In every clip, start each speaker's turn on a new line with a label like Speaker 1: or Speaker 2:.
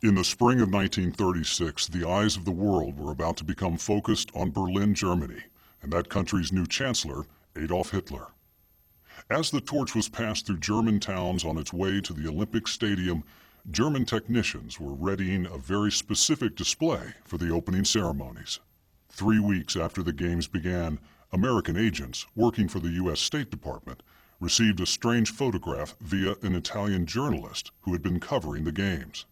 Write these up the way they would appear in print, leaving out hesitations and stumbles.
Speaker 1: In the spring of 1936, the eyes of the world were about to become focused on Berlin, Germany, and that country's new chancellor, Adolf Hitler. As the torch was passed through German towns on its way to the Olympic Stadium, German technicians were readying a very specific display for the opening ceremonies. 3 weeks after the games began, American agents working for the U.S. State Department received a strange photograph via an Italian journalist who had been covering the games.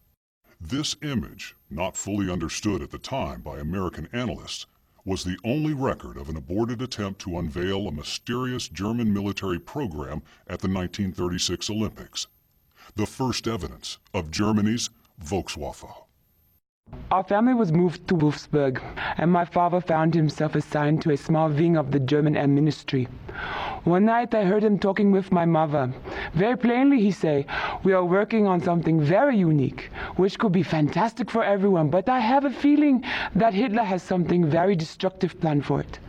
Speaker 1: This image, not fully understood at the time by American analysts, was the only record of an aborted attempt to unveil a mysterious German military program at the 1936 Olympics. The first evidence of Germany's Volkswaffe.
Speaker 2: Our family was moved to Wolfsburg, and my father found himself assigned to a small wing of the German Air Ministry. One night I heard him talking with my mother. Very plainly he said, "We are working on something very unique, which could be fantastic for everyone, but I have a feeling that Hitler has something very destructive planned for it."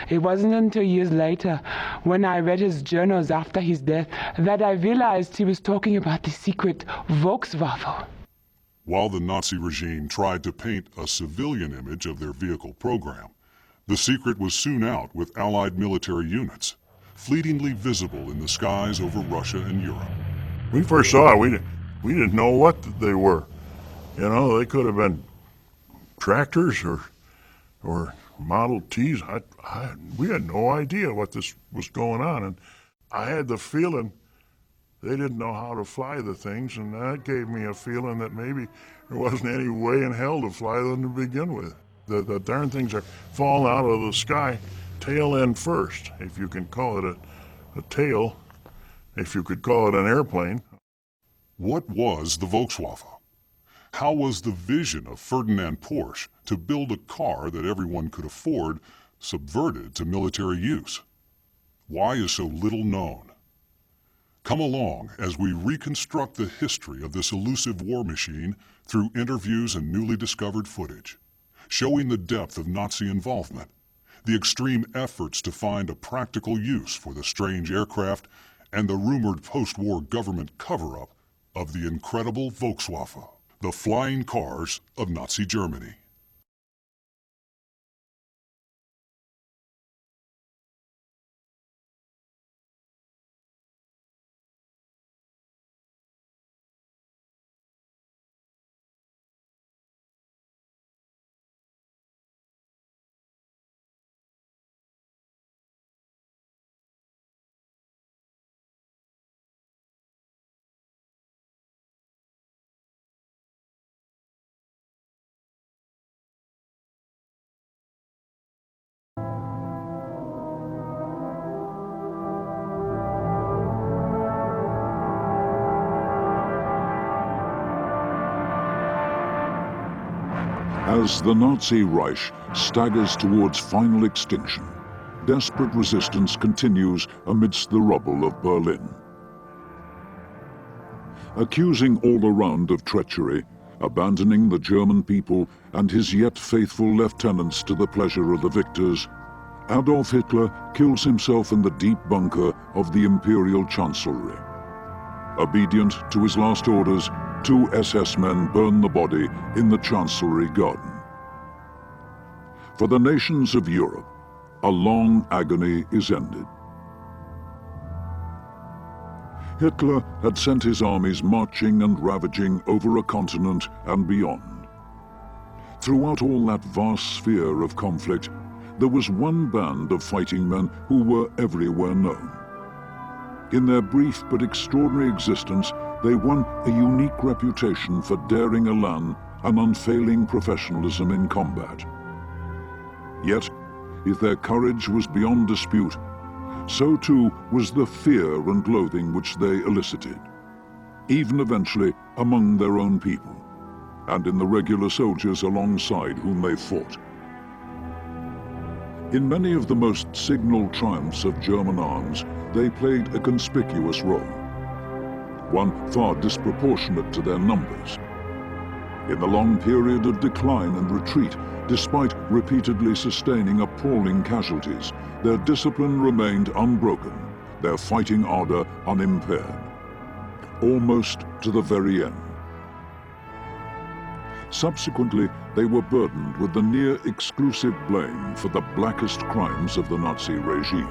Speaker 2: It wasn't until years later, when I read his journals after his death, that I realized he was talking about the secret Volkswaffe.
Speaker 1: While the Nazi regime tried to paint a civilian image of their vehicle program, the secret was soon out with Allied military units, fleetingly visible in the skies over Russia and Europe.
Speaker 3: We first saw it, we didn't know what they were. You know, they could have been tractors or Model Ts. We had no idea what this was going on, and I had the feeling they didn't know how to fly the things, and that gave me a feeling that maybe there wasn't any way in hell to fly them to begin with. The darn things are falling out of the sky, tail end first, if you can call it a tail, if you could call it an airplane.
Speaker 1: What was the Volkswaffe? How was the vision of Ferdinand Porsche to build a car that everyone could afford subverted to military use? Why is so little known? Come along as we reconstruct the history of this elusive war machine through interviews and newly discovered footage, showing the depth of Nazi involvement, the extreme efforts to find a practical use for the strange aircraft, and the rumored post-war government cover-up of the incredible Volkswaffe, the flying cars of Nazi Germany.
Speaker 4: As the Nazi Reich staggers towards final extinction, desperate resistance continues amidst the rubble of Berlin. Accusing all around of treachery, abandoning the German people and his yet faithful lieutenants to the pleasure of the victors, Adolf Hitler kills himself in the deep bunker of the Imperial Chancellery. Obedient to his last orders, 2 SS men burn the body in the Chancellery garden. For the nations of Europe, a long agony is ended. Hitler had sent his armies marching and ravaging over a continent and beyond. Throughout all that vast sphere of conflict, there was one band of fighting men who were everywhere known. In their brief but extraordinary existence, they won a unique reputation for daring elan and unfailing professionalism in combat. Yet, if their courage was beyond dispute, so too was the fear and loathing which they elicited, even eventually among their own people, and in the regular soldiers alongside whom they fought. In many of the most signal triumphs of German arms, they played a conspicuous role, one far disproportionate to their numbers. In the long period of decline and retreat, despite repeatedly sustaining appalling casualties, their discipline remained unbroken, their fighting ardor unimpaired, almost to the very end. Subsequently, they were burdened with the near-exclusive blame for the blackest crimes of the Nazi regime.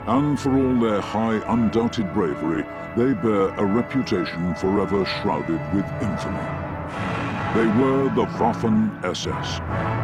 Speaker 4: And for all their high undoubted bravery, they bear a reputation forever shrouded with infamy. They were the Waffen-SS,